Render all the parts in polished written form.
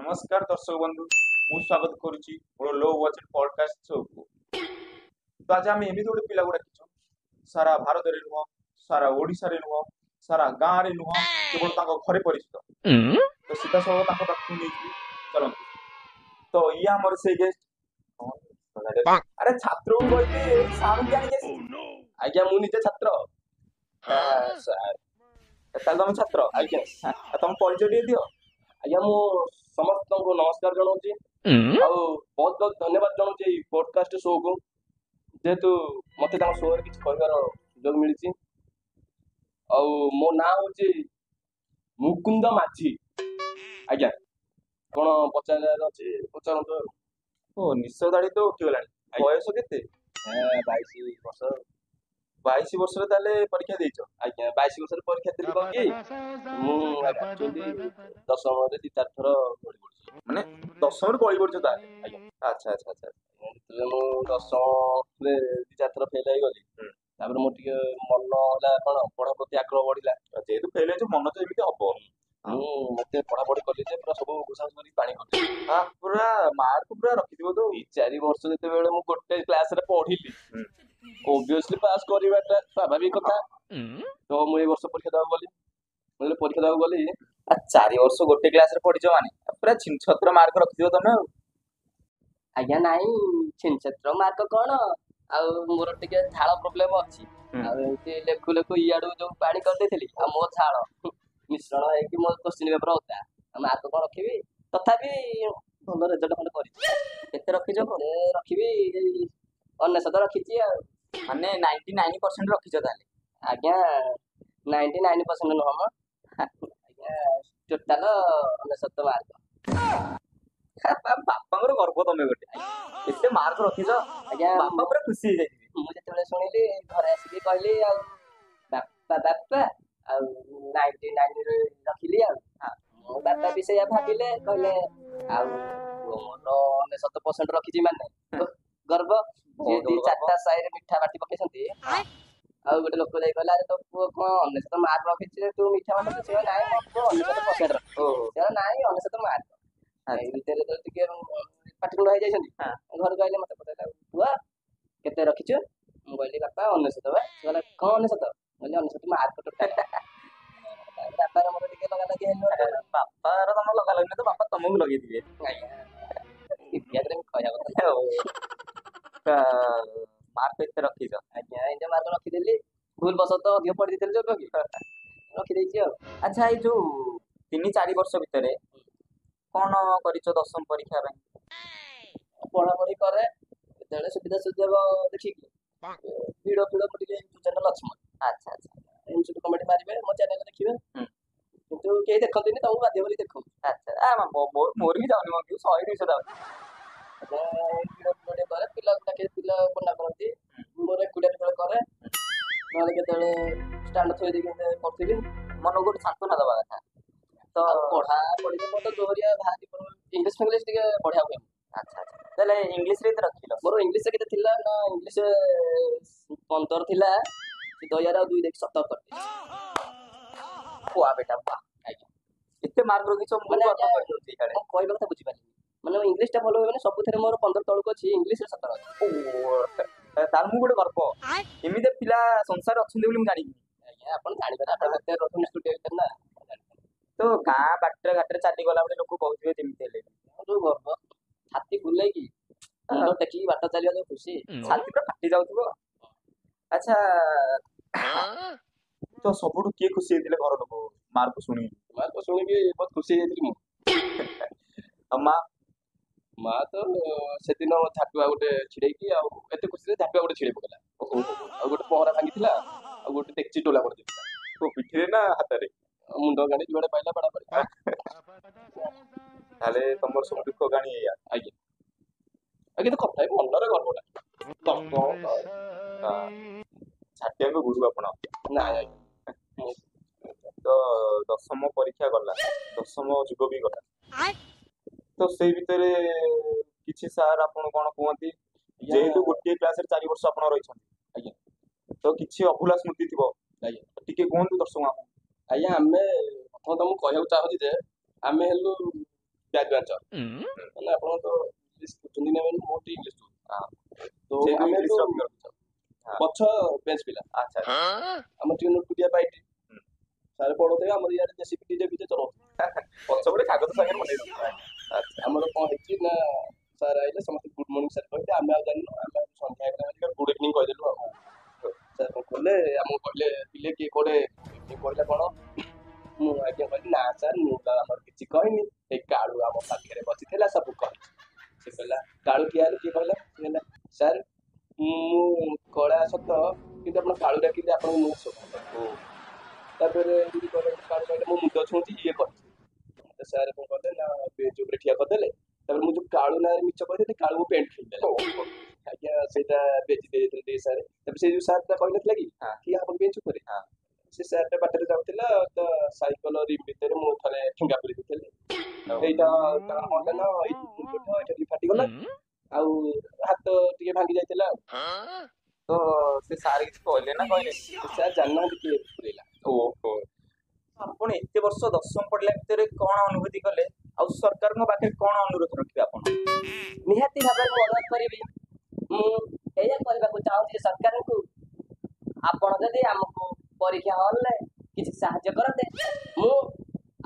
नमस्कार दर्शक बंधु मु स्वागत करुच्ची मोर लो बजेट पॉडकास्ट शो को। तो आज आम एमती गोटे पिला डाकिଛୁ सारा भारत रे नुह सारा ओडिशा रे नुह सारा गाँ रे नुह केवल तांको घरे परिचित। तो सीधा सब तांको पाखु नेइछि चलंतु। तो ये हमर से गेस्ट अरे छात्र को कहली साउंड जानि के आज्ञा मु निजे छात्र ताल तुम छात्र आज्ञा तुम परिचय दे दियो। आज्ञा मु समस्त को नमस्कार जनाऊँगी ଆଉ ବହୁତ ବହୁତ ଧନ୍ୟବାଦ ଜଣାଉଛି ଏଇ ପଡକାଷ୍ଟ ଶୋ କୁ ଯେହେତୁ ମତେ ତାଙ୍କ ଶୋରେ କିଛି କହିବାର ସୁଯୋଗ ମିଳିଛି। ଆଉ ମୋ ନାଁ ହଉଛି ମୁକୁନ୍ଦ ମାଝୀ। ଆଜ୍ଞା କଣ ପଚାରିବାର ଅଛି ପଚାରନ୍ତୁ। ଓ ନିଶ ଦାଢି ତ ଉଠିଗଲାଣି ବୟସ କେତେ? 22 ବର୍ଷ। 22 ବର୍ଷରେ ତାହେଲେ ପରୀକ୍ଷା ଦେଇଛ? ଆଜ୍ଞା 22 ବର୍ଷରେ ପରୀକ୍ଷା ଦେଲି କଣ କି ମୁଁ ଆକ୍ଚୁଆଲି ଦଶମରେ 2-4 ଥର ଗଳି ପଡିଛି। ମାନେ ଦଶମରୁ ଗଳି ପଡିଛ ତାହେଲେ? ଆଜ୍ଞା ଆଚ୍ଛା ଆଚ୍ଛା ଆଚ୍ଛା। ଯେତେବେଳେ ମୁଁ ଦଶମରେ 2-4 ଥର ଫେଲ ହେଇଗଲି ତାପରେ ମୋର ଟିକେ ମନ ହେଲା କଣ ପଢା ପ୍ରତି ଆଗ୍ରହ ବଢିଲା। ଯେହେତୁ ଫେଲ ହେଇଛ ମନ ତ ଏମିତି ହବ। ମୁଁ ମତେ ପଢାପଢି କଲି ଯେ ପୁରା ସବୁ ଘୋଷା କରି ପାଣି କରିଦେଲି। ପୁରା ମାର୍କ ପୁରା ରଖିଥିବ ତ। 4 ବର୍ଷ ଯେତେବେଳେ ମୁଁ ଗୋଟେ କ୍ଲାସରେ ପଢିଲି ଓବିୟସଲି ପାସ୍ କରିବାଟା ସ୍ୱାଭାବିକ କଥା। ତ ମୁଁ ଏଇ ବର୍ଷ ପରୀକ୍ଷା ଦେବାକୁ ଗଲି। ମୁଁ ପରୀକ୍ଷା ଦେବାକୁ ଗଲି 4 ବର୍ଷ ଗୋଟେ କ୍ଲାସରେ ପଢିଛ ମାନେ ପୁରା ଛିନଛତ୍ର ମାର୍କ ରଖିଥିବ ତମେ ଆଉ। ଆଜ୍ଞା ନାଇଁ ଛିନଛତ୍ର ମାର୍କ କଣ ଆଉ ମୋର ଟିକେ ଝାଳ ପ୍ରୋବ୍ଲେମ ଅଛି। ଆଉ ଏମିତି ଲେଖୁ ଲେଖୁ ଇଆଡୁ ଯୋଉ ପାଣି କରିଦେଇଥିଲି ଆଉ ମୋ ଝାଳ ମିଶ୍ରଣ ହେଇକି ମୋ କୋଶ୍ଚିନ୍ ପେପର ଓଦା ମାର୍କ କଣ ରଖିବି। ତଥାପି ଭଲ ରେଜଲ୍ଟ ଖଣ୍ଡେ କରିଛି। କେତେ ରଖିଛ? ରଖିବି 99 ରଖିଛି ଆଉ। ମାନେ 99% ରଖିଛ ତାହେଲେ? ଆଜ୍ଞା 99% ନୁହଁ ମ ଆଜ୍ଞା ଟୋଟାଲ 99 ମାର୍କ। ବାପାଙ୍କର ଗର୍ବ ତମେ ଗୋଟେ ଏତେ ମାର୍କ ରଖିଛ। ଆଜ୍ଞା ବାପା ପୁରା ଖୁସି ହେଇଯାଇଥିବେ। ମୁଁ ଯେତେବେଳେ ଶୁଣିଲି ଘରେ ଆସିକି କହିଲି ଆଉ ବାପା ଆଉ 99 ରଖିଲି ଆଉ। ମୋ ବାପା ବି ସେଇଆ ଭାବିଲେ କହିଲେ ଆଉ ମୋର 99% ରଖିଛି ମାନେ ଗର୍ବ। ଯିଏ 4ଟା ସାହିରେ ମିଠା ବାଟି ପକେଇଛନ୍ତି ଆଉ ଗୋଟେ ଲୋକ ଯାଇ କହିଲା ଆରେ ତୋ ପୁଅ କଣ 99 ମାର୍କ ରଖିଛି ତୁ ମିଠା ବାଟି ପକେଇଛୁ? ନାଇଁ ମୋ ପୁଅ 99% ରଖିଛି। ନାଇଁ 99 ମାର୍କ। ଏଇ ଭିତରେ ତ ଟିକେ ପାଟିତୁଣ୍ଡ ହେଇଯାଇଛନ୍ତି। ଘରେ କହିଲେ ମତେ ପଚାରିଲେ ପୁଅ କେତେ ରଖିଛୁ? ମୁଁ କହିଲି ବାପା 99 ବା। ସେ କହିଲା କଣ 99? ମୁଁ କହିଲି 99 ମାର୍କ ଟୋଟାଲ। ବାପାର ମୋର ଟିକେ ଲଗା ଲାଗି ହେଲୁ। ବାପାର ତମ ଲଗା ଲାଗି ତ ବାପା ତମକୁ ଲଗେଇଥିବେ। କହିବା କଥା ମାର୍କ ଏତେ ରଖିଛ? ଆଜ୍ଞା ଏମିତି ମାର୍କ ରଖିଦେଲି। ଭୁଲ ବଶତଃ ଅଧିକ ପଢି ଦେଇଥିଲି ଯୋଉ ରଖିଦେଇଛି ଆଉ। ଆଚ୍ଛା ଏଇ ଯୋଉ 3-4 ବର୍ଷ ଭିତରେ କଣ କରିଛ ଦଶମ ପରୀକ୍ଷା ପାଇଁ? ପଢାପଢି କରେ ଯେତେବେଳେ ସୁବିଧା ସୁଯୋଗ ଦେଖିକି ଭିଡ ମୁଁ ଟିକେ ୟୁଟ୍ୟୁବ ଚ୍ୟାନେଲ ଅଛି ମୋର। ଆଚ୍ଛା ଆଚ୍ଛା ୟୁଟ୍ୟୁବ କମେଣ୍ଟ ମାରିବେ ମୋ ଚ୍ୟାନେଲ ଦେଖିବେ କିନ୍ତୁ କେହି ଦେଖନ୍ତିନି ତମକୁ ବାଧ୍ୟ କରି ଦେଖୁ। ଆଚ୍ଛା ମୋର ବି ଯାଉନି ମୋ 100-200 ଯାଉଛି। ଭିଡ କରେ ପିଲା ବନା କରନ୍ତି। ମୋର ଏକୁଟିଆ କେତେବେଳେ କରେ ନହେଲେ କେତେବେଳେ ଷ୍ଟାଣ୍ଡ ଥୋଇ ଦେଇକି କରୁଥିବି। ମନକୁ ଗୋଟେ ସାନ୍ତ୍ୱନା ଦବା କଥା। ତ ପଢାପଢି ତ ମୋର ଜୋରିଆ ବାହାରି ଇଂଲିଶ ଫିଂଲିଶ ଟିକେ ବଢିଆ ହୁଏ। ଆଚ୍ଛା ଆଚ୍ଛା ତାହେଲେ ଇଂଲିଶରେ ଏତେ ରଖିଲ? ମୋର ଇଂଲିଶ କେତେ ଥିଲା ନା ଇଂଲିଶ 15 ଥିଲା 2000-277। ପୁଆ ବେଟା ପୁଆ। ଆଜ୍ଞା ଏତେ ମାର୍କ ରଖିଛ ମୁଁ କହିବା କଥା ବୁଝିପାରିଲିନି। ମାନେ ଇଂଲିଶ ଟା ଭଲ ହୁଏ ମାନେ ସବୁଥିରେ ମୋର 15 ତଳକୁ ଅଛି ଇଂଲିଶରେ 17 ଅଛି। ତାର ମୁଁ ଗୋଟେ ଗର୍ବ ଏମିତି ପିଲା ସଂସାର ଅଛନ୍ତି ବୋଲି ମୁଁ ଜାଣିନି। ଆଜ୍ଞା ଆପଣ ଜାଣିପାରିବେ ଆପଣ ଭିତରେ ରହୁଛନ୍ତି ଷ୍ଟୁଡିଓ ଭିତରେ ନା। ତ ଗାଁ ବାଟରେ ଘାଟରେ ଚାଲିଗଲା ବେଳେ ଲୋକ କହୁଥିବେ ଯେମିତି ହେଲେ ଯୋଉ ଗର୍ବ ଛାତି ବୁଲେଇକି ଦେଖିକି ବାଟ ଚାଲିବା ଯୋଉ ଖୁସି ଛାତି ପୁରା ଫାଟି ଯାଉଥିବ। ଆଚ୍ଛା ତ ସବୁଠୁ କିଏ ଖୁସି ହେଇଥିଲେ ଘର ଲୋକ ମାର୍କ ଶୁଣିକି? ମାର୍କ ଶୁଣିକି ବହୁତ ଖୁସି ହେଇଯାଇଥିଲି ମୁଁ। ଆଉ ମା ତ ସେଦିନ ଝାଟୁଆ ଗୋଟେ ଛିଡେଇକି ଆଉ ଏତେ ଖୁସିରେ ଝାଟୁଆ ଗୋଟେ ଛିଡେଇ ପକେଇଲା। ଆଉ ଗୋଟେ ପହଁରା ଭାଙ୍ଗିଥିଲା ଆଉ ଗୋଟେ ଡେକ୍ଚି ଟୋଲା କରିଦେଇଥିଲା। ପିଠିରେ ନା ହାତରେ? ମୁଣ୍ଡ ଗାଡି ଯୁଆଡେ ପାଇଲା ବାଡା ବାଡି। ତାହେଲେ ତମର ସବୁ ଦୁଃଖ କାହାଣୀ ଏଇଆ? ଆଜ୍ଞା କିନ୍ତୁ କଥା ମନରେ ଗର୍ବଟା ଛାଟିଆକୁ ଗୁରୁ ଆପଣ। ନାଇଁ ତ ଦଶମ ପରୀକ୍ଷା ଗଲା, ଦଶମ ଯୁଗ ବି ଗଲା। ତ ସେଇ ଭିତରେ କିଛି ସାର୍ ଆପଣ କଣ କୁହନ୍ତି ଯେହେତୁ ଗୋଟିଏ କ୍ଲାସରେ 4 ବର୍ଷ ଆପଣ ରହିଛନ୍ତି ଆଜ୍ଞା ତ କିଛି ଅଭୁଲା ସ୍ମୃତି ଥିବ ଆଜ୍ଞା ଟିକେ କୁହନ୍ତୁ ଦର୍ଶକ। ଆଜ୍ଞା ଆମେ ପ୍ରଥମତଃ ମୁଁ କହିବାକୁ ଚାହୁଁଛି ଯେ ଆମେ ହେଲୁ adventure ମାନେ ଆପଣ ତ ଇଂଲିଶ କରୁଛନ୍ତି ନା ମାନେ ମୋର ଇଂଲିଶ ତ ସେ ଆମେ ଇଂଲିଶ ତ ର ପଛ ବେଞ୍ଚ ପିଲା ଆଚ୍ଛା ଆମ ଟିକେ ନୋଟୁଟିଆ ପାଇଟି ସାର୍ ପଢଉଥିବେ ଆମର ଇଆଡେ ଜେସିପି ଡିଜେ ଫିଜେ ଚଲାଉଥିବେ ପଛପଟେ କାଗଜ ସାଙ୍ଗରେ ବନେଇ ଦଉଥିଲା। ଆମର କଣ ହେଇଛି ନା ସାର୍ ଆଇଲେ ସମସ୍ତେ ଗୁଡ ମର୍ଣ୍ଣିଂ ସାର୍ କହିଲେ ଆମେ ଆଉ ଜାଣିନୁ ଆମେ ସନ୍ଧ୍ୟା ହେଇଗଲା ଗୁଡ ଇଭିନିଂ କହିଦେଲୁ ଆଉ ସାର୍ କଣ କଲେ ଆମକୁ କହିଲେ ପିଲେ କିଏ କୋଉଟେ କହିଲା କଣ ମୁଁ ଆଜ୍ଞା କହିଲି ନା ସାର୍ ମୁଁ ତ ଆମର କିଛି କହିନି ଏଇ କାଳୁ ଆମ ପାଖରେ ବସିଥିଲା ସବୁ କହିଛି ସେ କହିଲା କାଳୁ କିଏ ହେଲେ କିଏ କହିଲା ସେ ହେଲା ସାର୍ ମୁଁ କଳା ସତ କିନ୍ତୁ ଆପଣ କାଳୁ ଡାକିଲେ ଆପଣଙ୍କ ମୁହଁ ଶୋଭା ତାପରେ ଏମିତି କହିଲେ କାଳୁ କହିଲେ ମୋ ମୁଣ୍ଡ ଛୁଉଁଛି ଇଏ କରିଛି ସାର୍ କଣ କଲେ ନା ବେଞ୍ଚ ଉପରେ ଠିଆ କରିଦେଲେ ତାପରେ ମୁଁ ଯୋଉ କାଳୁ ନାଁରେ ମିଛ କହିଦେଲି କାଳୁ ପେଣ୍ଟ ଖେଳିଦେଲା ଆଜ୍ଞା ସେଇଟା ବେଞ୍ଚ ଦେଇଥିଲେ ଟିକେ ସାର୍ ତାପରେ ସେ ଯୋଉ ସାର୍ ଟା କହିନଥିଲା କି ଠିଆ ହବ ବେଞ୍ଚ ଉପରେ ସେ ସାର୍ ଟା ବାଟରେ ଯାଉଥିଲା ତ ସାଇକେଲ ରିମ୍ ଭିତରେ ମୁଁ ଥରେ ଠେଙ୍ଗା ପୁରେଇ ଦେଇଥିଲି ଏଇଟା ତାଙ୍କର କଣ ନା ଏଇ ମୁଣ୍ଡ ଏଇଟା ଟିକେ ଫାଟିଗଲା ଆଉ ହାତ ଟିକେ ଭାଙ୍ଗି ଯାଇଥିଲା ତ ସେ ସାର୍ କିଛି କହିଲେ ନା କହିଲେ? ସାର୍ ଜାଣିନାହାନ୍ତି କିଏ ପୁରେଇଲା ଓହୋ ଆପଣ ଏତେ ବର୍ଷ ଦଶମ ପଢିଲା ଭିତରେ କଣ ଅନୁଭୂତି କଲେ ଆଉ ସରକାରଙ୍କ ପାଖରେ କଣ ଅନୁରୋଧ ରଖିବେ ଆପଣ? ନିହାତି ଭାବରେ ମୁଁ ଅନୁରୋଧ କରିବି ମୁଁ ଏଇଆ କରିବାକୁ ଚାହୁଁଛି ସରକାରଙ୍କୁ ଆପଣ ଯଦି ଆମକୁ ପରୀକ୍ଷା ହଲରେ କିଛି ସାହାଯ୍ୟ କରନ୍ତେ ମୁଁ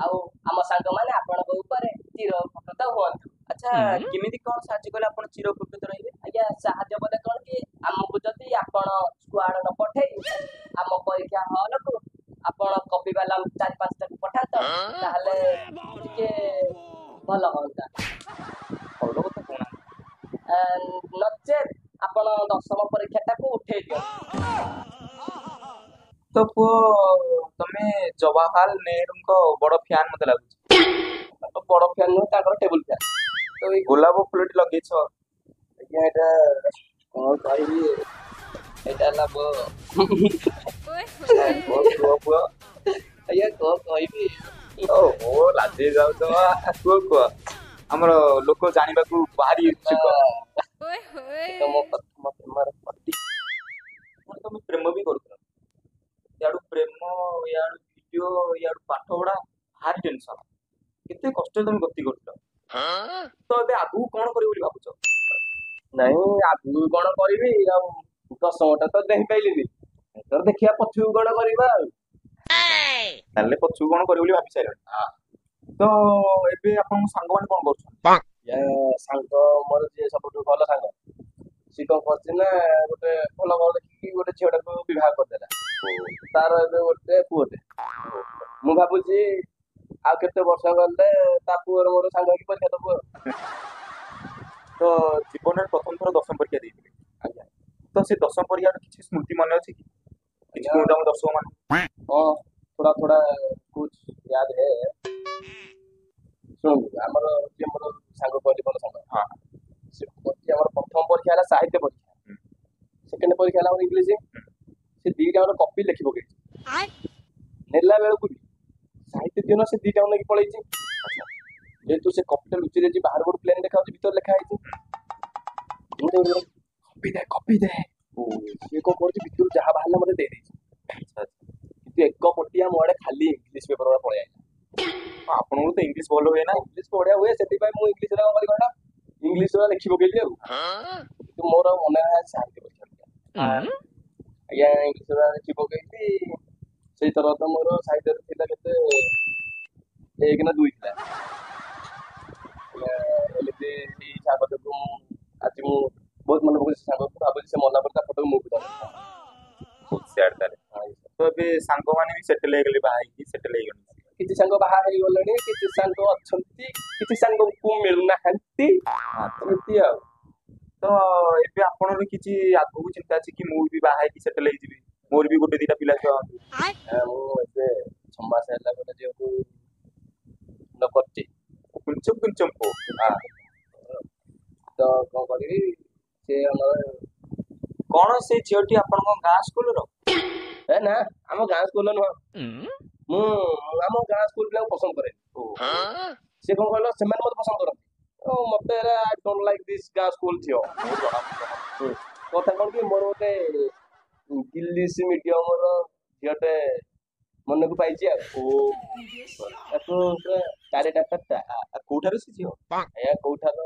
ଆଉ ଆମ ସାଙ୍ଗମାନେ ଆପଣଙ୍କ ଉପରେ ଚିର ଉପକୃତ ହୁଅନ୍ତୁ। ଆଚ୍ଛା କେମିତି କଣ ସାହାଯ୍ୟ କଲେ ଆପଣ ଚିର ଉପକୃତ ରହିବେ? ଆଜ୍ଞା ସାହାଯ୍ୟ ବୋଲେ କଣ କି ଆମକୁ ଯଦି ଆପଣ ସ୍କ୍ୱାଡ୍ ନ ପଠେଇ ଆମ ପରୀକ୍ଷା ହଲକୁ ଆପଣ କପି ବାଲା 4-5ଟାକୁ ପଠାନ୍ତ ତାହେଲେ ଟିକେ ଭଲ ହୁଅନ୍ତା ଭଲ କଥା କଣ? ନଚେତ୍ ଆପଣ ଦଶମ ପରୀକ୍ଷାଟାକୁ ଉଠେଇ ଦିଅନ୍ତୁ। ତ ପୁଅ ତମେ ଜବାହରଲାଲ ନେହେରୁଙ୍କ ବଡ ଫ୍ୟାନ ମତେ ଲାଗୁଛି। ବଡ ଫ୍ୟାନ୍ ନୁହେଁ ତାଙ୍କର ଟେବୁଲ ଫ୍ୟାନ୍ ତ ଏଇ ଗୋଲାପ ଫୁଲଟି ଲଗେଇଛ ଆଜ୍ଞା ଏଇଟା କଣ କହିବି ଏଇଟା ହେଲା ପୁଅ ପୁଅ ଆଜ୍ଞା କଣ କହିବି ଓ ଲାଜେଇ ଯାଉଛ କୁହ ଆମର ଲୋକ ଜାଣିବାକୁ ଭାରି ଇଚ୍ଛୁକ। ଏଇଟା ମୋ ପ୍ରଥମ ପ୍ରେମର ପତି ତମେ ପ୍ରେମ ବି କରୁଥିଲ ଇଆଡୁ ପ୍ରେମ ଇଆଡୁ ଭିଡିଓ ଇଆଡୁ ପାଠ ପଢା ଭାରି ଟେନସନ କେତେ କଷ୍ଟରେ ତମେ ଗତି କରୁଥିଲ ତ ଏବେ ଆଗକୁ କଣ କରିବ ବୋଲି ଭାବୁଛ? ନାଇଁ ଆଗକୁ କଣ କରିବି ଆଉ ଦଶମଟା ତ ଦେଇ ପାଇଲିନି ଏଥର ଦେଖିବା ପଛକୁ କଣ କରିବା ଆଉ ତାହେଲେ ପଛକୁ କଣ କରିବ ବୋଲି ଭାବି ସାରିଲଣି ତ ଏବେ ଆପଣଙ୍କ ସାଙ୍ଗମାନେ କଣ କରୁଛନ୍ତି? ସାଙ୍ଗ ମୋର ଯିଏ ସବୁଠୁ ଭଲ ସାଙ୍ଗ ସିଏ କଣ କରୁଛି ନା ଗୋଟେ ଭଲ ଘର ଦେଖିକି ଗୋଟେ ଝିଅଟାକୁ ବିବାହ କରିଦେଲା ତାର ଏବେ ଗୋଟେ ପୁଅଟେ ମୁଁ ଭାବୁଛି ଆଉ କେତେ ବର୍ଷ ଗଲେ ତା ପୁଅର ମୋର ସାଙ୍ଗ ହେଇକି ପରୀକ୍ଷା ଦବୁ ଆଉ ତ ଜୀବନରେ ପ୍ରଥମ ଥର ଦଶମ ପରୀକ୍ଷା ଦେଇଥିଲେ ଆଜ୍ଞା ତ ସେ ଦଶମ ପରୀକ୍ଷାର କିଛି ସ୍ମୃତି ମନେ ଅଛି କି? କିଛି କୁହନ୍ତୁ ଆମ ଦର୍ଶକ ମାନେ। ହଁ थोड़ा थोड़ा कुछ याद है ଶୁଣନ୍ତୁ ଆମର ଯିଏ ମୋର ସାଙ୍ଗ କହିଲି ଭଲ ସାଙ୍ଗ ସେ ଆମର ପ୍ରଥମ ପରୀକ୍ଷା ହେଲା ସାହିତ୍ୟ ପରୀକ୍ଷା ସେକେଣ୍ଡ ପରୀକ୍ଷା ହେଲା ଆମର ଇଂଲିଶ ସେ ଦିଟା ଆମର କପି ଲେଖି ପକେଇଛି ନେଲା ବେଳକୁ ବି ସାହିତ୍ୟ ଦିନ ସେ ଦିଟା ନେଇକି ପଳେଇଛି ଯେହେତୁ ସେ କପିଟା ଲୁଚି ଯାଇଛି ବାହାର ଗୋଟେ ପ୍ଲେନ୍ ଦେଖାଯାଉଛି ଭିତରେ ଲେଖା ହେଇଛି କପି ଦେ ସିଏ କଣ କରୁଛି ଭିତରୁ ଯାହା ବାହାରିଲା ମତେ ଦେଇଦେଇଛି କିନ୍ତୁ ଏକ ପଟିଆ ମୋ ଆଡେ ଖାଲି ଇଂଲିଶ ପେପର ପଳେଇ ଆସିଲା ଆପଣଙ୍କୁ ତ ଇଂଲିଶ ଭଲ ହୁଏ ନା? ଇଂଲିଶ ବଢିଆ ହୁଏ ସେଥିପାଇଁ ମୁଁ ଇଂଲିଶରେ କଣ କଲି ଇଂଲିଶରେ ଲେଖି ପକେଇଲି ଆଉ କିନ୍ତୁ ମୋର ଆଉ ମନେ ନାହିଁ ସାହିତ୍ୟ ପରୀକ୍ଷା ଆଜ୍ଞା ଇଂଲିଶରେ ଲେଖି ପକେଇଲି ସେଇଥର ତ ମୋର ସାହିତ୍ୟରେ ଥିଲା କେତେ 1 ନା 2 ଥିଲା ଏମିତି ଏଇ ସାଙ୍ଗ ଯୋଗୁଁ ଆଜି ମୁଁ ବହୁତ ମନେ ପକଉଛି ସାଙ୍ଗକୁ ଭାବୁଛି ସେ ମଲା ପରେ ତା ଫଟୋ ମୁଁ ବି ତ ଏବେ ସାଙ୍ଗମାନେ ବି ସେଟେଲ ହେଇଗଲେ ବାହା ହେଇକି ସେଟେଲ ହେଇଗଲେ କିଛି ସାଙ୍ଗ ବାହା ହେଇଗଲେଣି କିଛି ସାଙ୍ଗ ଅଛନ୍ତି କିଛି ସାଙ୍ଗକୁ ମିଳୁନାହାନ୍ତି ଏମିତି ଆଉ ତ ଏବେ ଆପଣଙ୍କର କିଛି ଆଗକୁ ଚିନ୍ତା ଅଛି କି ମୁଁ ବି ବାହା ହେଇକି ସେଟେଲ ହେଇଯିବି ମୋର ବି ଗୋଟେ ଦିଟା ପିଲା ଛୁଆ ହନ୍ତି ମୁଁ ଏବେ 6 ମାସ ହେଲା ଗୋଟେ ଝିଅକୁ କରିଛି କୁଞ୍ଚମ ତ କଣ କରିବି ସେ ଆମର କଣ ସେ ଝିଅଟି ଆପଣଙ୍କ ଗାଁ ସ୍କୁଲର? ନା ଆମ ଗାଁ ସ୍କୁଲ ନୁହଁ ମୁଁ ଆମ ଗାଁ ସ୍କୁଲ ପିଲାଙ୍କୁ ପସନ୍ଦ କରେ ସେ କଣ କହିଲ ସେମାନେ ମତେ ପସନ୍ଦ କରନ୍ତି ମତେ ଆଇ ଡୋଣ୍ଟ ଲାଇକ୍ ଦିସ୍ ଗାଁ ସ୍କୁଲ ଝିଅ କଥା କଣ କି ମୋର ଗୋଟେ ଇଂଲିଶ ମିଡିୟମର ଝିଅଟେ ମନକୁ ପାଇଛି ଆଉ ତାକୁ ପୁରା ଚାରିଟା ପାଟା କୋଉଠାରେ ସେ ଝିଅ? ଆଜ୍ଞା କୋଉଠାର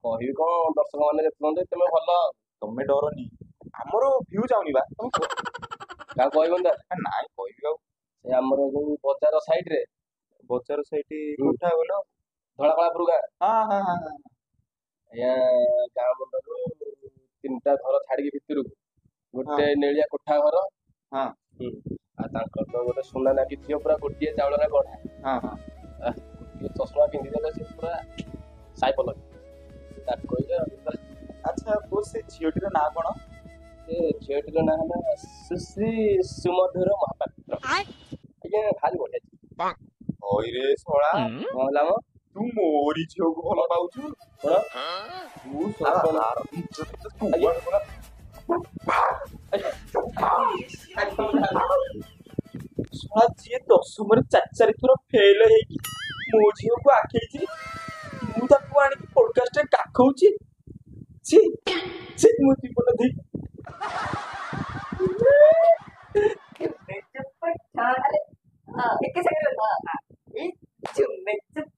କହିବି କଣ ଦର୍ଶକ ମାନେ ଦେଖୁଛନ୍ତି ତମେ ଭଲ ତମେ ଡରନି, ଆମର ଭିଉ ଯାଉନି ବା, ତମେ କୁହ। କାହା କହିବନି ତା ନାଇଁ କହିବି ଆଉ। ସେ ଆମର ଯୋଉ ବଜାର ସାଇଡ ରେ ବଜାର ସେଇଠି ହୁଁ। କୋଉଠା ବୋଲ? ଧଳାକଳାପୁର ଗାଁ ହଁ ହଁ ହଁ ହଁ। ଆଜ୍ଞା ଗାଁ ମୁଣ୍ଡରୁ 3ଟା ଘର ଛାଡିକି ଭିତରକୁ ଗୋଟେ ନେଳିଆ କୋଠା ଘର ହଁ ଆଉ ତାଙ୍କର ତ ଗୋଟେ ସୁନା ନାଗି ଝିଅ ପୁରା ଗୋଟିଏ ଚାଉଳରେ ଗଢା ହଁ ହଁ। ଗୋଟିଏ ଚଷମା ପିନ୍ଧିଦେଲେ ସେ ପୁରା ସାଇପଲ ତାକୁ କହିଲେ ଆଚ୍ଛା ପୁଅ, ସେ ଝିଅଟିର ନାଁ କଣ? ସେ ଝିଅଟିର ନାଁ ହେଲା ସୁଶ୍ରୀ ସୁମଧୁର ମହାପାତ୍ର ଆଜ୍ଞା ଭାରି ବଢିଆ ଝିଅ। ହଇରେ ଶଳା, କଣ ହେଲା ମ ତୁ ମୋରି ଝିଅକୁ ଭଲ ପାଉଛୁ? କଣ ତୁ ଶଳା ଆପଣ- ତାର ଇଜ୍ଜତ ତ ତୁ ଆଜ୍ଞା। କୁଆଡେ ଗଲା? ଶଳା ଯିଏ 10ମରେ 4 ଥର ଫେଲ ହେଇକି ମୋ ଝିଅକୁ ଆଖେଇଛି, ମୁଁ ତାକୁ ଆଣିକି ପଡକାଷ୍ଟରେ କାଖଉଛି। ଛି ଛି, ମୋ ଜୀବନ ଦେଇ एक सेकंड चुम्मे चुप